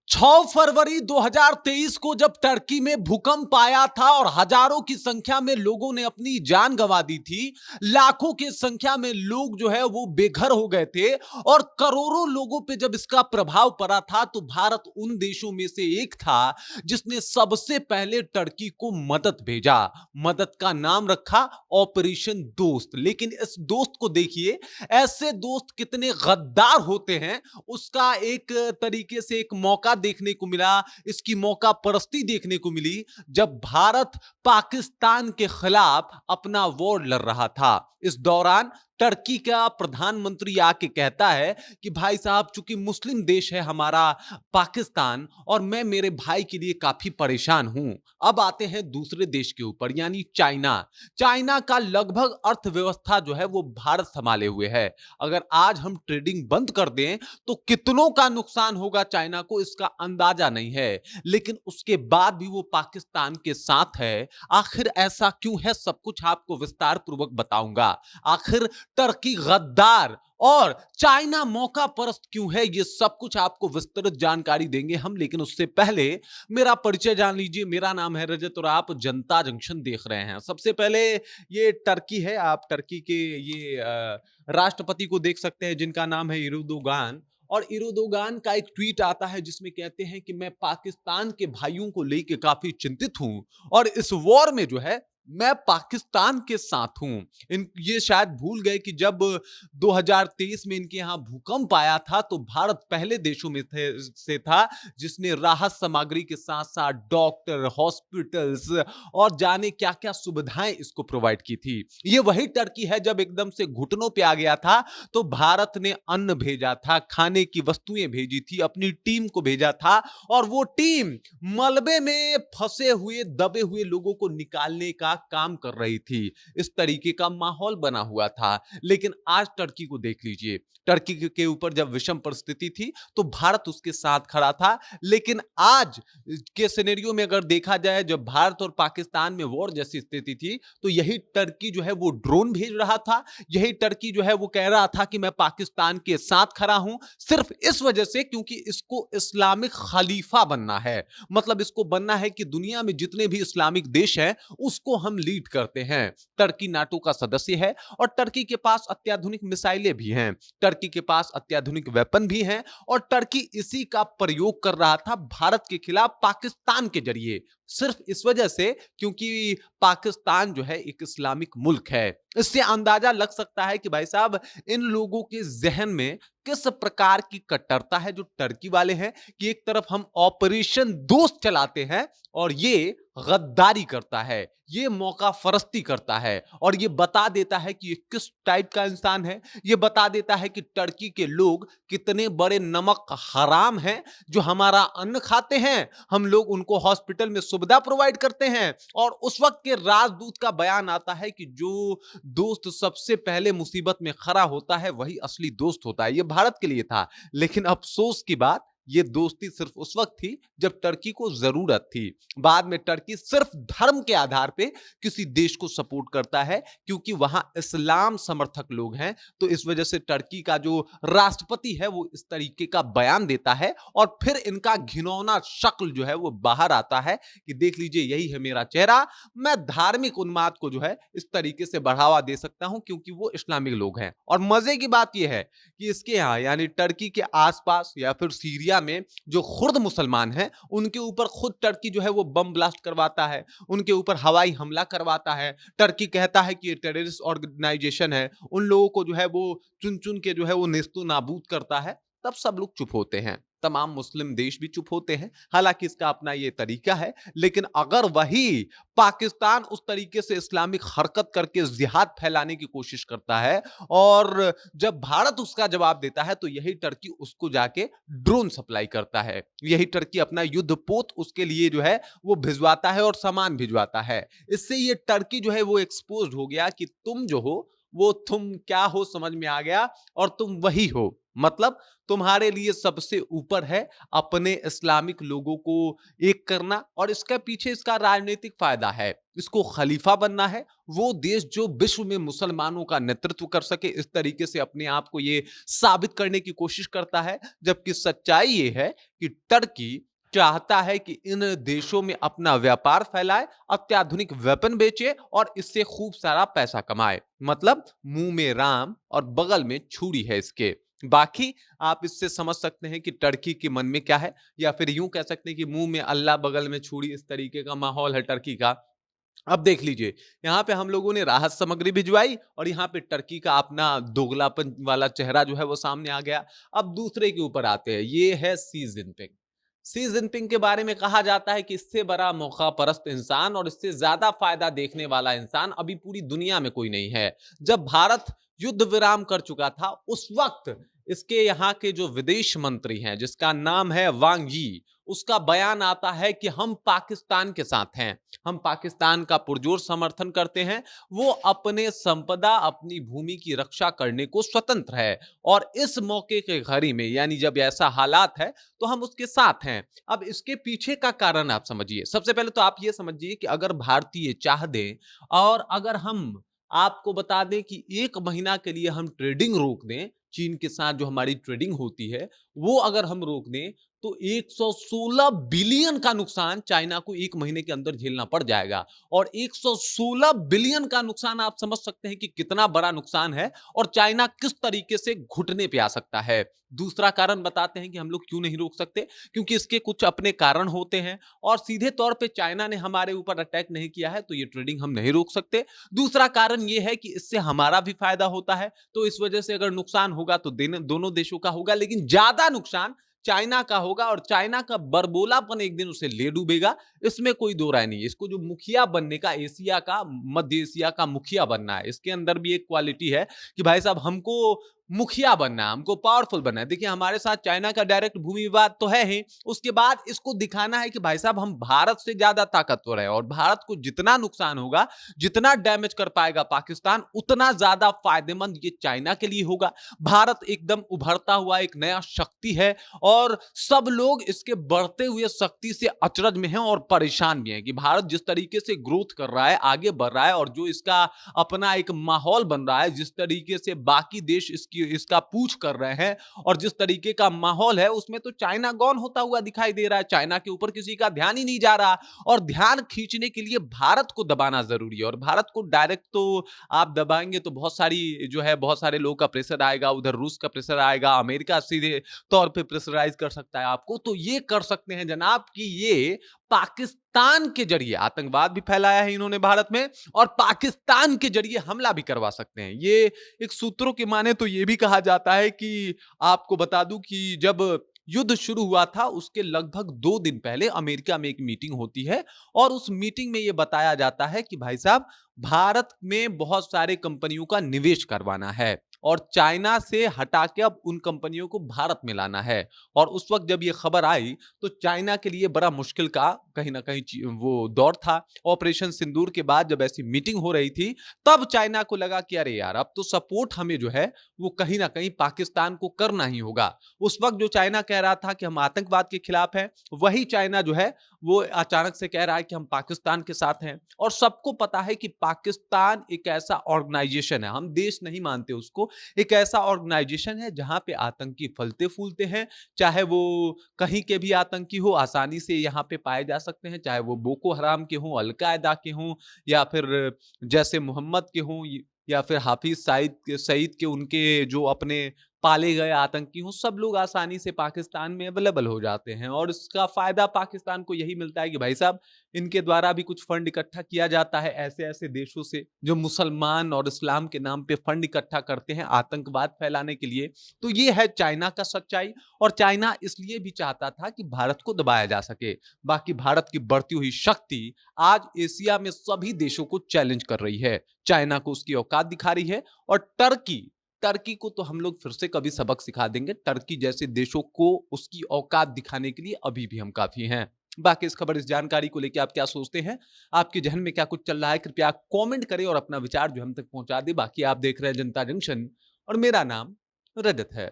6 फरवरी 2023 को जब टर्की में भूकंप आया था और हजारों की संख्या में लोगों ने अपनी जान गंवा दी थी, लाखों की संख्या में लोग जो है वो बेघर हो गए थे और करोड़ों लोगों पे जब इसका प्रभाव पड़ा था, तो भारत उन देशों में से एक था जिसने सबसे पहले टर्की को मदद भेजा। मदद का नाम रखा ऑपरेशन दोस्त। लेकिन इस दोस्त को देखिए, ऐसे दोस्त कितने गद्दार होते हैं, उसका एक तरीके से एक मौका देखने को मिला, इसकी मौका परस्ती देखने को मिली जब भारत पाकिस्तान के खिलाफ अपना वॉर लड़ रहा था। इस दौरान टर्की का प्रधानमंत्री आके कहता है कि भाई साहब, चूंकि मुस्लिम देश है हमारा पाकिस्तान और मैं मेरे भाई के लिए काफी परेशान हूं। अब आते हैं दूसरे देश के ऊपर, यानी चाइना। चाइना का लगभग अर्थव्यवस्था जो है वो भारत संभाले हुए है। अगर आज हम ट्रेडिंग बंद कर दें तो कितनों का नुकसान होगा चाइना को, इसका अंदाजा नहीं है। लेकिन उसके बाद भी वो पाकिस्तान के साथ है। आखिर ऐसा क्यों है, सब कुछ आपको विस्तार पूर्वक बताऊंगा। आखिर टर्की गद्दार और चाइना मौका परस्त क्यों है, ये सब कुछ आपको विस्तृत जानकारी देंगे हम। लेकिन उससे पहले मेरा परिचय जान लीजिए। मेरा नाम है रजत और आप जनता जंक्शन देख रहे हैं। सबसे पहले ये टर्की है, आप टर्की के ये राष्ट्रपति को देख सकते हैं जिनका नाम है इर्दोगान। और इर्दोगान का एक ट्वीट आता है जिसमें कहते हैं कि मैं पाकिस्तान के भाइयों को लेकर काफी चिंतित हूं और इस वॉर में जो है मैं पाकिस्तान के साथ हूं। ये शायद भूल गए कि जब 2023 में इनके यहां भूकंप आया था तो भारत पहले देशों में से था जिसने राहत सामग्री के साथ साथ डॉक्टर, हॉस्पिटल्स और जाने क्या क्या सुविधाएं इसको प्रोवाइड की थी। ये वही टर्की है जब एकदम से घुटनों पे आ गया था तो भारत ने अन्न भेजा था, खाने की वस्तुएं भेजी थी, अपनी टीम को भेजा था और वो टीम मलबे में फंसे हुए दबे हुए लोगों को निकालने का काम कर रही थी। इस तरीके का माहौल बना हुआ था। लेकिन आज टर्की को देख लीजिए, टर्की के ऊपर जब विषम परिस्थिति थी तो भारत उसके साथ खड़ा था। लेकिन आज के सिनेरियो में अगर देखा जाए, जब भारत और पाकिस्तान में वॉर जैसी स्थिति थी तो यही टर्की जो है वो ड्रोन भेज रहा था। यही टर्की जो है वो कह रहा था कि मैं पाकिस्तान के साथ खड़ा हूं, सिर्फ इस वजह से क्योंकि इसको इस्लामिक खलीफा बनना है। मतलब इसको बनना है कि दुनिया में जितने भी इस्लामिक देश हैं उसको हम लीड करते हैं। टर्की नाटो का सदस्य है और टर्की के पास अत्याधुनिक मिसाइलें भी हैं, टर्की के पास अत्याधुनिक वेपन भी हैं और टर्की इसी का प्रयोग कर रहा था भारत के खिलाफ पाकिस्तान के जरिए, सिर्फ इस वजह से क्योंकि पाकिस्तान जो है एक इस्लामिक मुल्क है। इससे अंदाजा लग सकता है कि भाई साहब, इन लोगों के जहन में किस प्रकार की कट्टरता है जो टर्की वाले हैं कि एक तरफ हम ऑपरेशन दोस्त चलाते हैं और ये गद्दारी करता है, ये मौका फरस्ती करता है और ये बता देता है कि ये किस टाइप का इंसान है। ये बता देता है कि टर्की के लोग कितने बड़े नमक हराम हैं जो हमारा अन्न खाते हैं, हम लोग उनको हॉस्पिटल में सुविधा प्रोवाइड करते हैं। और उस वक्त के राजदूत का बयान आता है कि जो दोस्त सबसे पहले मुसीबत में खड़ा होता है वही असली दोस्त होता है। ये भारत के लिए था। लेकिन अफसोस की बात, ये दोस्ती सिर्फ उस वक्त थी जब टर्की को जरूरत थी। बाद में टर्की सिर्फ धर्म के आधार पे किसी देश को सपोर्ट करता है क्योंकि वहां इस्लाम समर्थक लोग हैं। तो इस वजह से टर्की का जो राष्ट्रपति है वो इस तरीके का बयान देता है और फिर इनका घिनौना शक्ल जो है वो बाहर आता है कि देख लीजिए, यही है मेरा चेहरा, मैं धार्मिक उन्माद को जो है इस तरीके से बढ़ावा दे सकता हूं क्योंकि वो इस्लामिक लोग हैं। और मजे की बात यह है कि इसके यहाँ यानी टर्की के आसपास या फिर सीरिया में जो खुर्द मुसलमान हैं उनके ऊपर खुद टर्की जो है वो बम ब्लास्ट करवाता है, उनके ऊपर हवाई हमला करवाता है। टर्की कहता है कि ये टेररिस्ट ऑर्गेनाइजेशन है, उन लोगों को जो है वो चुन चुन के जो है वो नेस्तु नाबूद करता है। तब सब लोग चुप होते हैं, तमाम मुस्लिम देश भी चुप होते हैं। हालांकि इसका अपना ये तरीका है। लेकिन अगर वही पाकिस्तान उस तरीके से इस्लामिक हरकत करके जिहाद फैलाने की कोशिश करता है और जब भारत उसका जवाब देता है तो यही टर्की उसको जाके ड्रोन सप्लाई करता है। यही टर्की अपना युद्धपोत उसके लिए जो है वो भिजवाता है और सामान भिजवाता है। इससे ये टर्की जो है वो एक्सपोज हो गया कि तुम जो हो वो तुम क्या हो समझ में आ गया और तुम वही हो। मतलब तुम्हारे लिए सबसे ऊपर है अपने इस्लामिक लोगों को एक करना, और इसके पीछे इसका राजनीतिक फायदा है। इसको खलीफा बनना है, वो देश जो विश्व में मुसलमानों का नेतृत्व कर सके, इस तरीके से अपने आप को ये साबित करने की कोशिश करता है। जबकि सच्चाई ये है कि टर्की चाहता है कि इन देशों में अपना व्यापार फैलाए, अत्याधुनिक वेपन बेचे और इससे खूब सारा पैसा कमाए। मतलब मुंह में राम और बगल में छुरी है इसके। बाकी आप इससे समझ सकते हैं कि टर्की के मन में क्या है, या फिर यूं कह सकते हैं कि मुंह में अल्लाह बगल में छुरी, इस तरीके का माहौल है टर्की का। अब देख लीजिए, यहाँ पे हम लोगों ने राहत सामग्री भिजवाई और यहाँ पे टर्की का अपना दोगलापन वाला चेहरा जो है वो सामने आ गया। अब दूसरे के ऊपर आते हैं, ये है सी जिनपिंग। सी जिनपिंग के बारे में कहा जाता है कि इससे बड़ा मौका परस्त इंसान और इससे ज्यादा फायदा देखने वाला इंसान अभी पूरी दुनिया में कोई नहीं है। जब भारत युद्ध विराम कर चुका था उस वक्त इसके यहाँ के जो विदेश मंत्री हैं, जिसका नाम है वांग यी, उसका बयान आता है कि हम पाकिस्तान के साथ हैं, हम पाकिस्तान का पुरजोर समर्थन करते हैं, वो अपने संपदा, अपनी भूमि की रक्षा करने को स्वतंत्र है और इस मौके के घड़ी में, यानी जब ऐसा हालात है तो हम उसके साथ हैं। अब इसके पीछे का कारण आप समझिए। सबसे पहले तो आप ये समझिए कि अगर भारतीय चाह दें और अगर हम आपको बता दें कि 1 महीना के लिए हम ट्रेडिंग रोक दें, चीन के साथ जो हमारी ट्रेडिंग होती है, वो अगर हम रोक दें तो 116 बिलियन का नुकसान चाइना को 1 महीने के अंदर झेलना पड़ जाएगा। और 116 बिलियन का नुकसान आप समझ सकते हैं कि कितना बड़ा नुकसान है और चाइना किस तरीके से घुटने पे आ सकता है। दूसरा कारण बताते हैं कि हम लोग क्यों नहीं रोक सकते, क्योंकि इसके कुछ अपने कारण होते हैं और सीधे तौर पे चाइना ने हमारे ऊपर अटैक नहीं किया है तो ये ट्रेडिंग हम नहीं रोक सकते। दूसरा कारण ये है कि इससे हमारा भी फायदा होता है, तो इस वजह से अगर नुकसान होगा तो दोनों देशों का होगा, लेकिन ज्यादा नुकसान चाइना का होगा और चाइना का बरबोलापन एक दिन उसे ले डूबेगा। इसमें कोई दो राय नहीं है। इसको जो मुखिया बनने का, एशिया का, मध्य एशिया का मुखिया बनना है, इसके अंदर भी एक क्वालिटी है कि भाई साहब हमको मुखिया बनना है, हमको पावरफुल बनना है। देखिए हमारे साथ चाइना का डायरेक्ट भूमि विवाद तो है ही, उसके बाद इसको दिखाना है कि भाई साहब हम भारत से ज्यादा ताकतवर है और भारत को जितना नुकसान होगा, जितना डैमेज कर पाएगा पाकिस्तान, उतना ज्यादा फायदेमंद ये चाइना के लिए होगा। भारत एकदम उभरता हुआ एक नया शक्ति है और सब लोग इसके बढ़ते हुए शक्ति से अचरज में हैं और परेशान भी हैं कि भारत जिस तरीके से ग्रोथ कर रहा है, आगे बढ़ रहा है और जो इसका अपना एक माहौल बन रहा है, जिस तरीके से बाकी देश इसका पूछ कर रहे हैं और जिस तरीके का माहौल है, उसमें तो चाइना गौन होता हुआ दिखाई दे रहा है। चाइना के ऊपर किसी का ध्यान ही नहीं जा रहा और ध्यान खींचने के लिए भारत को दबाना जरूरी है और भारत को डायरेक्ट तो आप दबाएंगे तो बहुत सारी जो है, बहुत सारे लोगों का प्रेशर आएगा, उधर रूस का प्रेशर आएगा, अमेरिका सीधे तौर पे प्रेशराइज कर सकता है आपको। तो ये कर सकते हैं जनाब कि ये पाकिस्तान के जरिए आतंकवाद भी फैलाया है इन्होंने भारत में और पाकिस्तान के जरिए हमला भी करवा सकते हैं। ये एक सूत्रों की माने तो ये भी कहा जाता है कि आपको बता दूं कि जब युद्ध शुरू हुआ था उसके लगभग 2 दिन पहले अमेरिका में एक मीटिंग होती है और उस मीटिंग में यह बताया जाता है कि भाई साहब भारत में बहुत सारे कंपनियों का निवेश करवाना है और चाइना से हटा के अब उन कंपनियों को भारत में लाना है। और उस वक्त जब ये खबर आई तो चाइना के लिए बड़ा मुश्किल का कहीं ना कहीं वो दौर था। ऑपरेशन सिंदूर के बाद जब ऐसी मीटिंग हो रही थी तब चाइना को लगा कि अरे यार अब तो सपोर्ट हमें जो है वो कहीं ना कहीं पाकिस्तान को करना ही होगा। उस वक्त जो चाइना कह रहा था कि हम आतंकवाद के खिलाफ हैं, वही चाइना जो है वो अचानक से कह रहा है कि हम पाकिस्तान के साथ हैं। और सबको पता है कि पाकिस्तान एक ऐसा ऑर्गेनाइजेशन है, हम देश नहीं मानते उसको, एक ऐसा ऑर्गेनाइजेशन है जहां पे आतंकी फलते फूलते हैं। चाहे वो कहीं के भी आतंकी हो आसानी से यहाँ पे पाए जा सकते हैं, चाहे वो बोको हराम के हों, अलकायदा के हों या फिर जैसे मोहम्मद के हों या फिर हाफिज सईद के उनके जो अपने पाले गए आतंकी हों, सब लोग आसानी से पाकिस्तान में अवेलेबल हो जाते हैं। और इसका फायदा पाकिस्तान को यही मिलता है कि भाई साहब इनके द्वारा भी कुछ फंड इकट्ठा किया जाता है ऐसे ऐसे देशों से जो मुसलमान और इस्लाम के नाम पे फंड इकट्ठा करते हैं आतंकवाद फैलाने के लिए। तो ये है चाइना का सच्चाई और चाइना इसलिए भी चाहता था कि भारत को दबाया जा सके। बाकी भारत की बढ़ती हुई शक्ति आज एशिया में सभी देशों को चैलेंज कर रही है, चाइना को उसकी औकात दिखा रही है। और टर्की टर्की को तो हम लोग फिर से कभी सबक सिखा देंगे। टर्की जैसे देशों को उसकी औकात दिखाने के लिए अभी भी हम काफी हैं। बाकी इस खबर, इस जानकारी को लेकर आप क्या सोचते हैं, आपके जहन में क्या कुछ चल रहा है, कृपया कमेंट करें और अपना विचार जो हम तक पहुंचा दें। बाकी आप देख रहे हैं जनता जंक्शन और मेरा नाम रजत है।